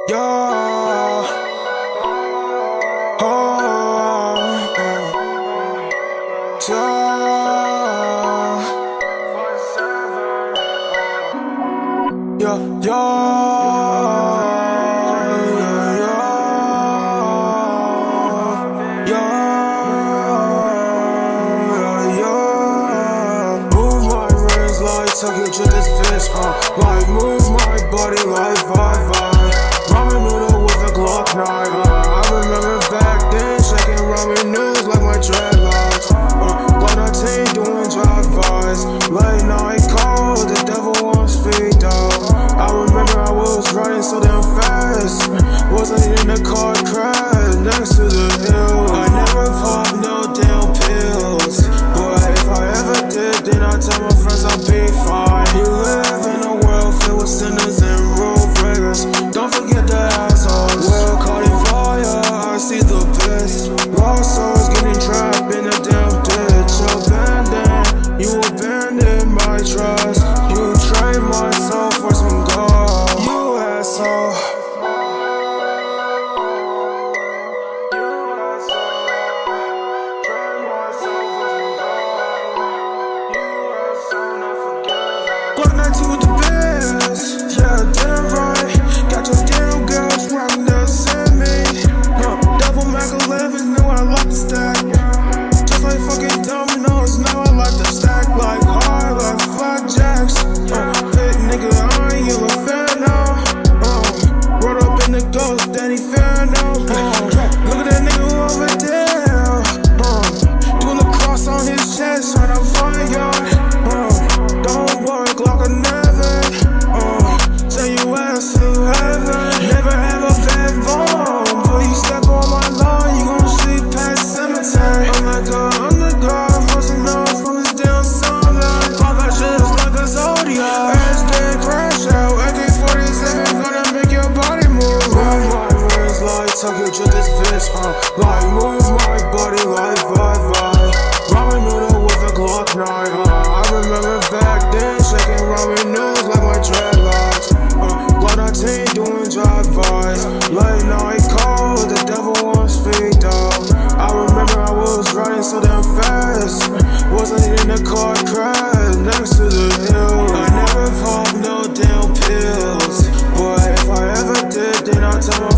Yeah. Tuck it to this fist, like move my body like vibe. Ramen noodle with a Glock 9, I remember back then shaking ramen noodles like my dreadlocks. Glock 19 doing drive-bys, late night call, the devil won't speak though. I remember I was riding so damn fast, wasn't in the car crash next to the hill. I never popped no damn pills, but if I ever did, then I tell my friends I'll be fine. You live in a world filled with sinners and rule breakers. Don't forget the assholes. Well, caught in fire, I see the best. Lost souls getting trapped in a damn ditch. Abandoned, you abandoned my trust. You trade my soul for some gold. You asshole. Glock 19 with the best, yeah, damn right. Got your damn girls rockin' that send me. Double Mac 11, know I like the stack. Just like fucking dominoes, now I like the stack. Like hard, like flapjacks. Big nigga, I ain't a fan now. Brought up in the ghost, Danny Fano. Look at that nigga over there. Doing the cross on his chest, tryna find y'all. Don't worry, Glock 11. Send you ass to heaven. Never have a bad bone, but you step on my lawn, you gon' sleep past cemetery. I'm like a underdog, wasn't known from this damn song. Pop out just like a Zodiac. Ass dead, crash out. AK-47 gonna make your body move. Run my rings like tuck it to this bitch, like move my body like vibe. Ramen noodle with a Glock 9, I remember back then shaking ramen noodles like my dreadlocks. Glock 19 doing drive-bys, late night call, the devil won't speak though. I remember I was riding so damn fast, wasn't in the car crash next to the hill. I never popped no damn pills, but if I ever did, then I tell my